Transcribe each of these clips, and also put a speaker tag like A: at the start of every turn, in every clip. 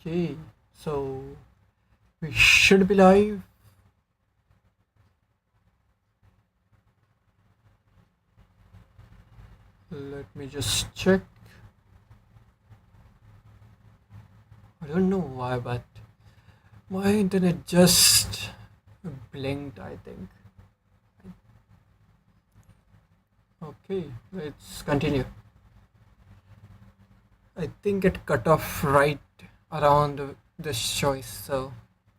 A: Okay, so we should be live. Let me just check. I don't know why, but my internet just blinked, I think. Okay, let's continue. I think it cut off right around this choice, so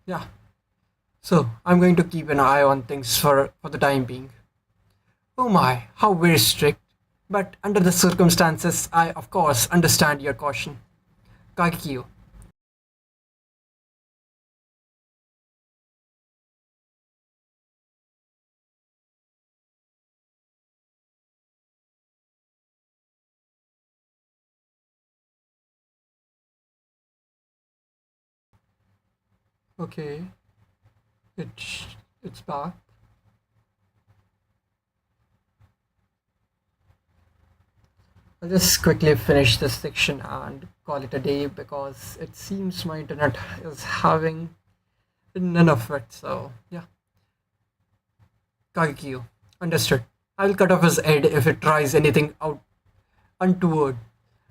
A: yeah. So I'm going to keep an eye on things for the time being. Oh my, how very strict. But under the circumstances, I of course understand your caution. Kakiyo. Okay, it's back. I'll just quickly finish this section and call it a day because it seems my internet is having none of it. So yeah, Kakiyo. Understood. I'll cut off his head if it tries anything out untoward.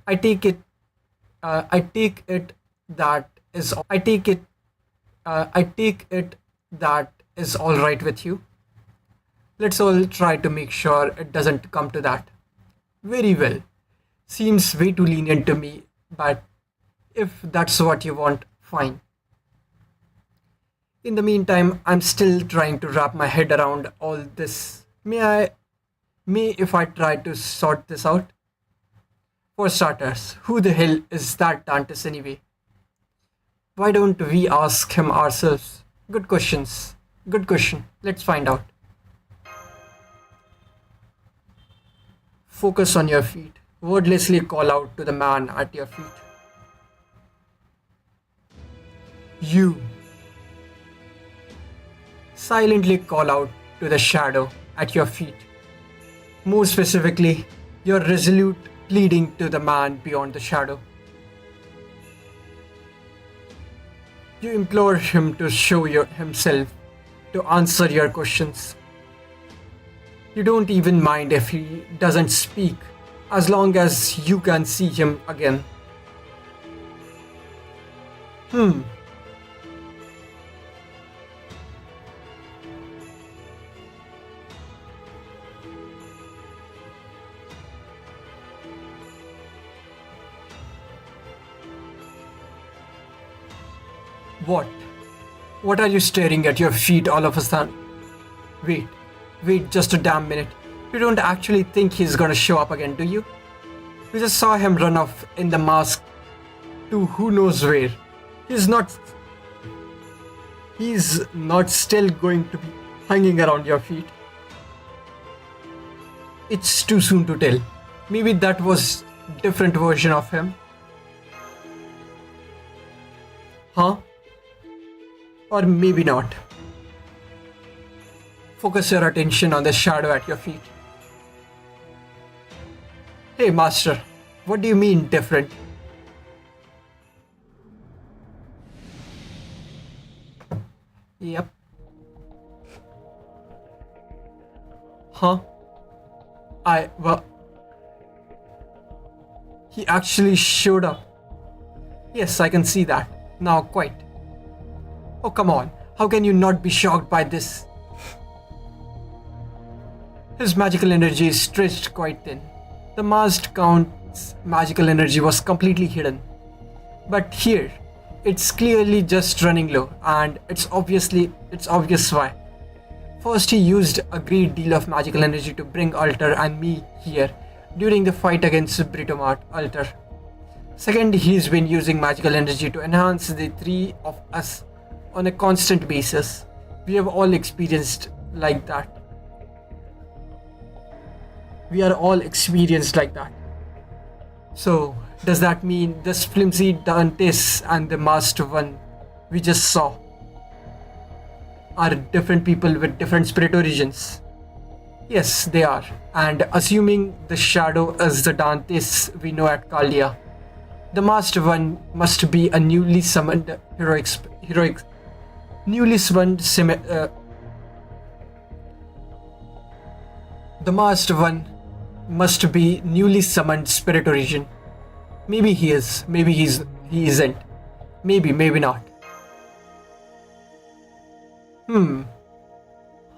A: I take it. I take it that is. I take it. I take it that is all right with you. Let's all try to make sure it doesn't come to that. Very well. Seems way too lenient to me, but if that's what you want, fine. In the meantime, I'm still trying to wrap my head around all this. May if I try to sort this out? For starters, who the hell is that Dantes anyway? Why don't we ask him ourselves? Good questions. Good question. Let's find out. Focus on your feet. Wordlessly call out to the man at your feet. You. Silently call out to the shadow at your feet. More specifically, your resolute pleading to the man beyond the shadow. You implore him to show himself, to answer your questions. You don't even mind if he doesn't speak, as long as you can see him again. Hmm, what? What are you staring at your feet all of a sudden? Wait, wait just a damn minute. You don't actually think he's gonna show up again, do you? We just saw him run off in the mask to who knows where. He's not. He's not still going to be hanging around your feet. It's too soon to tell. Maybe that was different version of him. Huh? Or maybe not. Focus your attention on the shadow at your feet. Hey, Master, what do you mean different? Yep. Huh? Well, he actually showed up. Yes, I can see that. Now, quite. Oh, come on. How can you not be shocked by this? His magical energy is stretched quite thin. The masked count's magical energy was completely hidden. But here, it's clearly just running low, and it's obvious why. First, he used a great deal of magical energy to bring Alter and me here during the fight against Britomart Alter. Second, he's been using magical energy to enhance the three of us on a constant basis. We have all experienced like that. We are all experienced like that. So, does that mean this flimsy Dantes and the masked one we just saw are different people with different spirit origins? Yes, they are. And assuming the shadow is the Dantes we know at Caldia, The masked one must be a newly summoned heroic, newly summoned the masked one must be newly summoned spirit origin. Maybe he is, he isn't. Maybe not.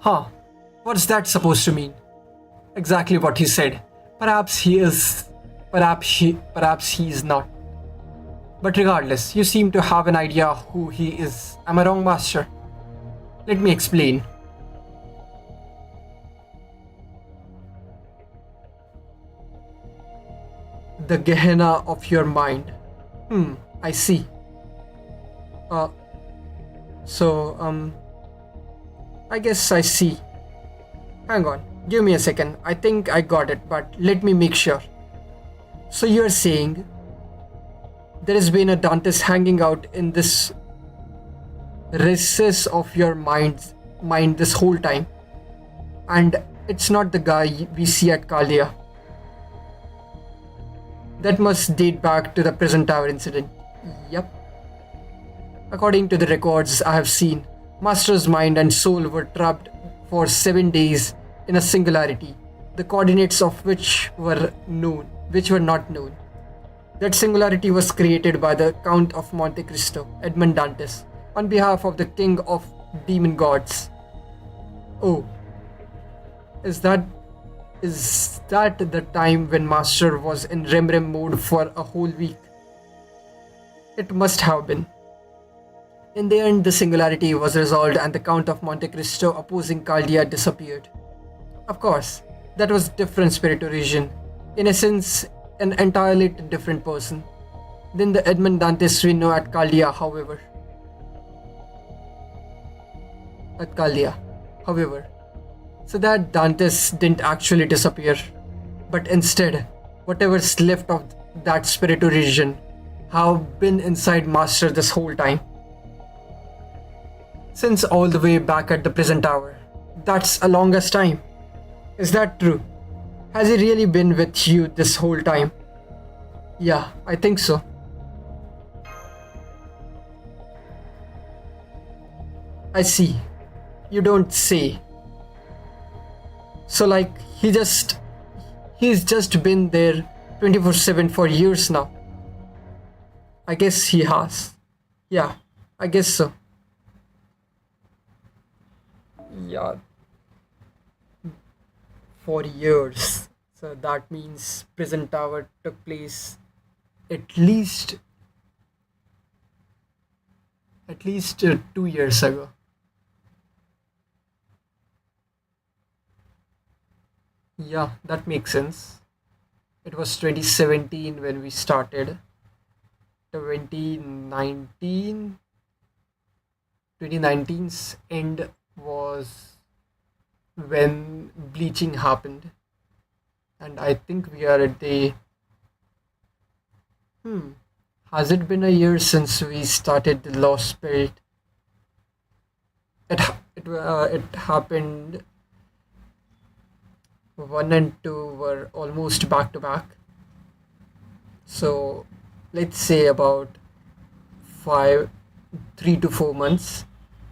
A: Huh. What's that supposed to mean? Exactly what he said. Perhaps he is, perhaps he is not. But regardless, you seem to have an idea who he is. Am I wrong, Master? Let me explain. The Gehenna of your mind. I see. Uh, so, I guess I see. Hang on, give me a second. I think I got it, but let me make sure. So you're saying there has been a Dantes hanging out in this recess of your mind this whole time, and it's not the guy we see at Kalia. That must date back to the present tower incident. Yep. According to the records I have seen, Master's mind and soul were trapped for 7 days in a singularity, the coordinates of which were not known. That singularity was created by the Count of Monte Cristo, Edmond Dantes, on behalf of the King of Demon Gods. Oh, is that the time when Master was in Rem mode for a whole week? It must have been. In the end, the singularity was resolved and the Count of Monte Cristo opposing Caldia disappeared. Of course, that was different spirit origin, in essence, an entirely different person than the Edmond Dantes we know at Caldia, however. So that Dantes didn't actually disappear, but instead, whatever's left of that spirit origin have been inside Master this whole time. Since all the way back at the present hour. That's a longest time. Is that true? Has he really been with you this whole time? Yeah, I think so. I see. You don't say. So like he's just been there 24/7 for years now. I guess he has. Yeah, I guess so. Yeah, for years. So that means Prison Tower took place at least 2 years ago. Yeah, that makes sense. It was 2017 when we started. 2019, 2019's end was when bleaching happened, and I think we are at the. Has it been a year since we started the Lost Spirit? It happened. 1 and 2 were almost back to back. So let's say about 3 to 4 months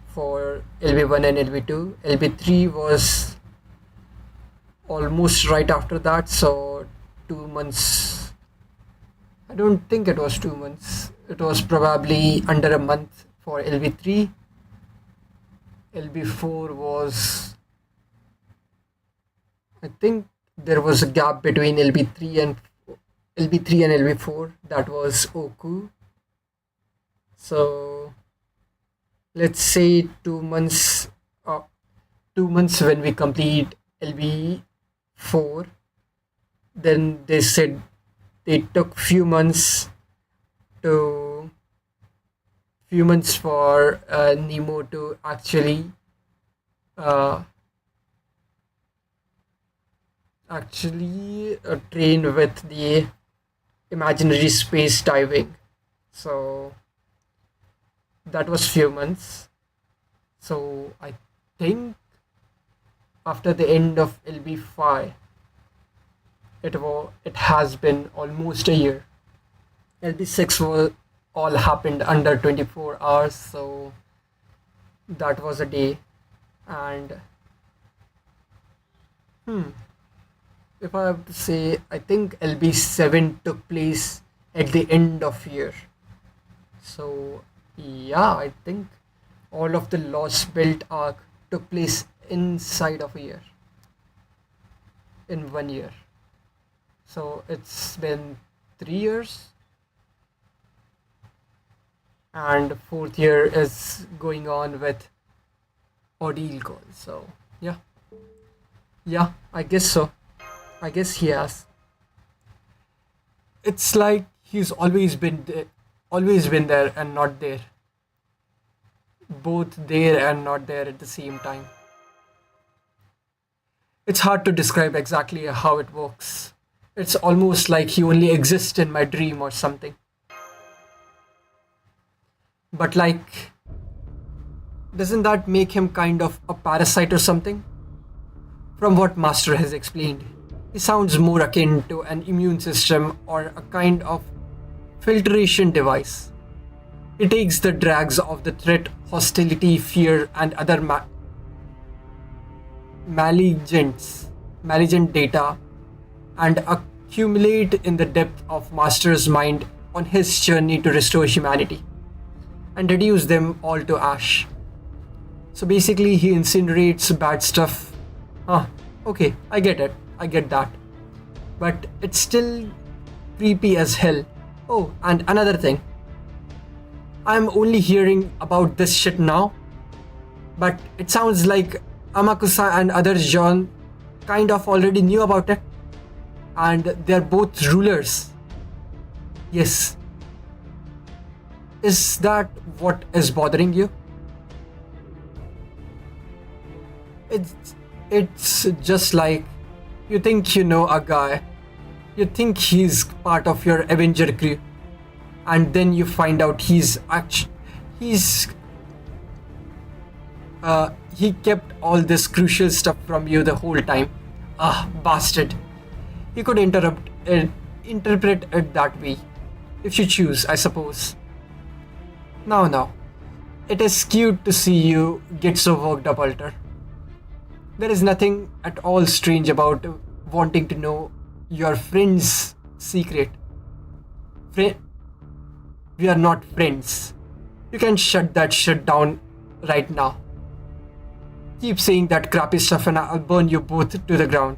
A: for LB1 and LB2. LB3 was almost right after that, so 2 months. I don't think it was 2 months. It was probably under a month for LB3. LB4 was, I think there was a gap between LB3 and LB4. That was Oku. So let's say 2 months. 2 months when we complete LB4. Then they said they took few months for Nemo to uh, train with the imaginary space diving. So that was few months. So I think after the end of LB5, it has been almost a year. LB6 was all happened under 24 hours, so that was a day. And if I have to say, I think LB7 took place at the end of year. So yeah, I think all of the Lost Belt arc took place inside of a year, in 1 year. So it's been 3 years, and fourth year is going on with Ordeal call. So yeah, yeah, I guess so. I guess he has. It's like he's always been there and not there, both there and not there at the same time. It's hard to describe exactly how it works. It's almost like he only exists in my dream or something. But like, doesn't that make him kind of a parasite or something? From what Master has explained, he sounds more akin to an immune system or a kind of filtration device. He takes the drags of the threat, hostility, fear, and other malignant data and accumulate in the depth of Master's mind on his journey to restore humanity and reduce them all to ash. So basically, he incinerates bad stuff. Huh, okay, I get it. I get that. But it's still creepy as hell. Oh, and another thing. I'm only hearing about this shit now, but it sounds like Amakusa and others John kind of already knew about it, and they're both rulers. Yes. Is that what is bothering you? It's it's just like you think you know a guy, you think he's part of your Avenger crew, and then you find out he's he kept all this crucial stuff from you the whole time. Ah, bastard. You could interpret it that way, if you choose, I suppose. Now, it is cute to see you get so worked up, Alter. There is nothing at all strange about wanting to know your friend's secret. Friend, we are not friends. You can shut that shit down right now. Keep saying that crappy stuff and I'll burn you both to the ground.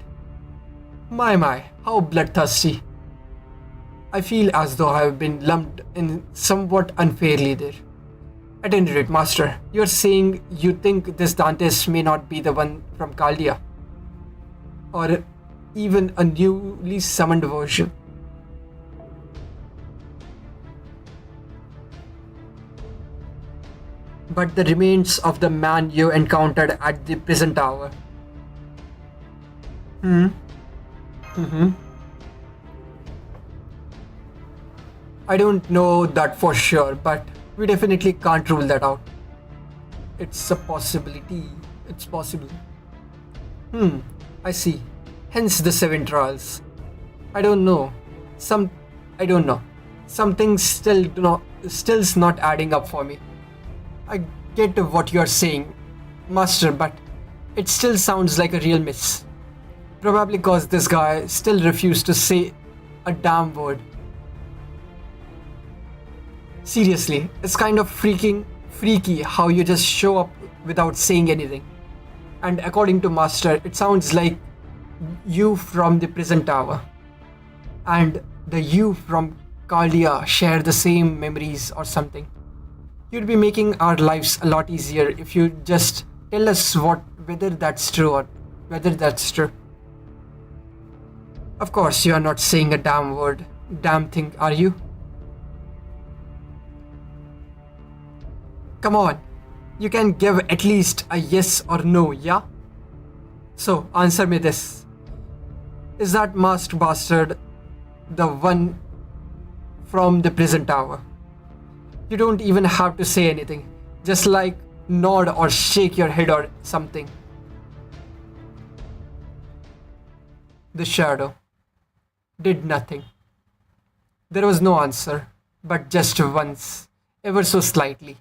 A: My, how bloodthirsty. I feel as though I have been lumped in somewhat unfairly there. At any rate, Master, you're saying you think this Dantes may not be the one from Caldia, or even a newly summoned version. But the remains of the man you encountered at the prison tower. Mm-hmm. I don't know that for sure, but we definitely can't rule that out. It's a possibility. It's possible. I see. Hence the seven trials. I don't know. Some I don't know. Something still's not adding up for me. I get what you're saying, Master, but it still sounds like a real miss. Probably because this guy still refused to say a damn word. Seriously, it's kind of freaky how you just show up without saying anything. And according to Master, it sounds like you from the prison tower and the you from Caldia share the same memories or something. You'd be making our lives a lot easier if you just tell us whether that's true or whether that's true. Of course, you are not saying a damn thing, are you? Come on, you can give at least a yes or no, yeah? So, answer me this. Is that masked bastard the one from the prison tower? You don't even have to say anything. Just like nod or shake your head or something. The shadow did nothing. There was no answer, but just once, ever so slightly.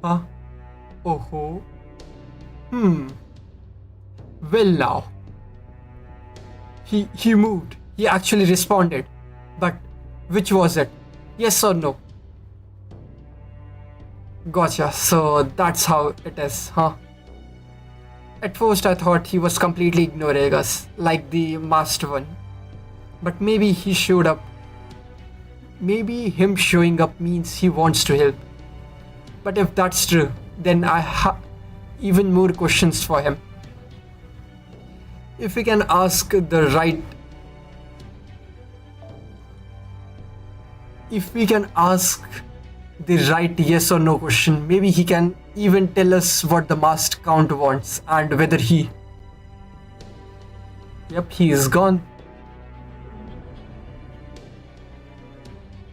A: Huh? Oh ho. Hmm. Well now. He moved. He actually responded. But which was it? Yes or no? Gotcha. So that's how it is, huh? At first I thought he was completely ignoring us, like the masked one. But maybe he showed up. Maybe him showing up means he wants to help. But if that's true, then I have even more questions for him. If we can ask the right if we can ask the right yes or no question, maybe he can even tell us what the masked count wants and whether he. Yep, he is gone.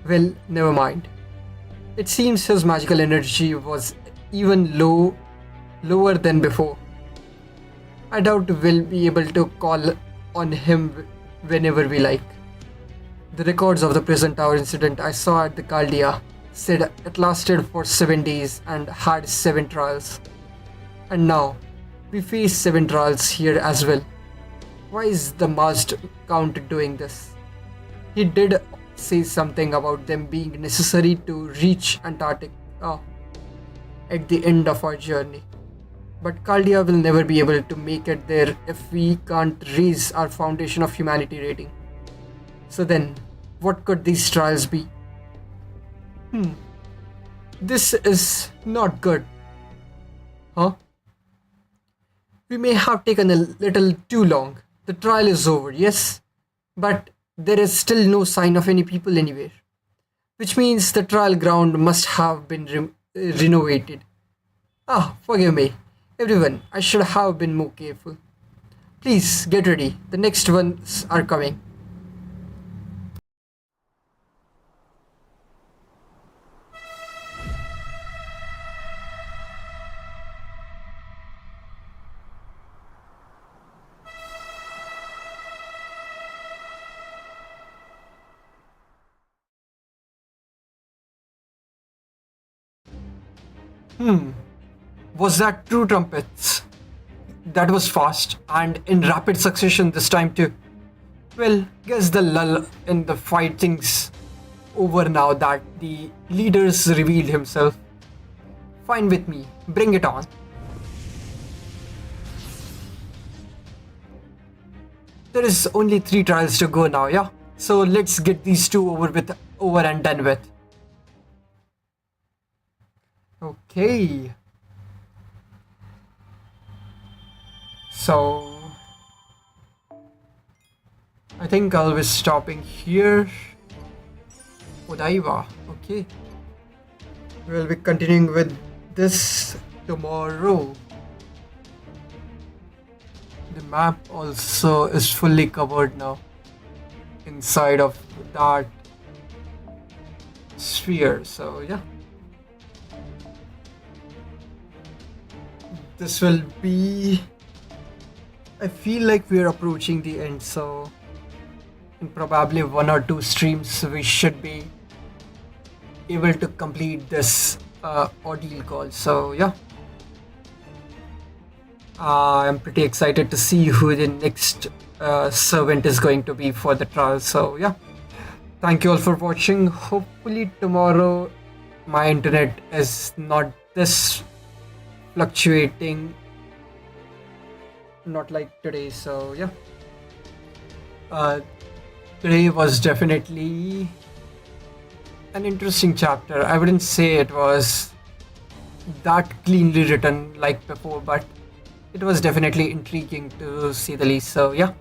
A: Well, never mind. It seems his magical energy was even lower than before. I doubt we'll be able to call on him whenever we like. The records of the prison tower incident I saw at the Caldia said it lasted for 7 days and had 7 trials. And now, we face 7 trials here as well. Why is the masked count doing this? He did say something about them being necessary to reach Antarctica at the end of our journey. But Caldia will never be able to make it there if we can't raise our Foundation of Humanity rating. So then, what could these trials be? This is not good. Huh? We may have taken a little too long. The trial is over, yes? But there is still no sign of any people anywhere. Which means the trial ground must have been renovated. Forgive me. Everyone, I should have been more careful. Please get ready. The next ones are coming. Was that true trumpets? That was fast and in rapid succession this time too. Well, guess the lull in the fighting's over now that the leaders revealed himself. Fine with me. Bring it on. There is only 3 trials to go now, yeah? So let's get these 2 over and done with. Okay. So I think I'll be stopping here. Odaiba, okay. We'll be continuing with this tomorrow. The map also is fully covered now inside of that sphere, so yeah. This will be... I feel like we're approaching the end, so in probably 1 or 2 streams we should be able to complete this ordeal call, so yeah. I'm pretty excited to see who the next servant is going to be for the trial, so yeah. Thank you all for watching. Hopefully tomorrow my internet is not this fluctuating, not like today, so yeah. Today was definitely an interesting chapter. I wouldn't say it was that cleanly written like before, but it was definitely intriguing to say the least, so yeah.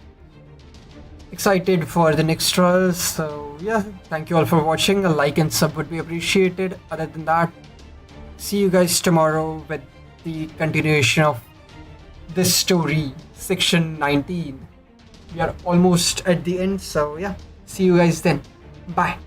A: Excited for the next trials, so yeah. Thank you all for watching. A like and sub would be appreciated. Other than that, see you guys tomorrow with the continuation of this story, section 19. We are almost at the end, so yeah. See you guys then. Bye.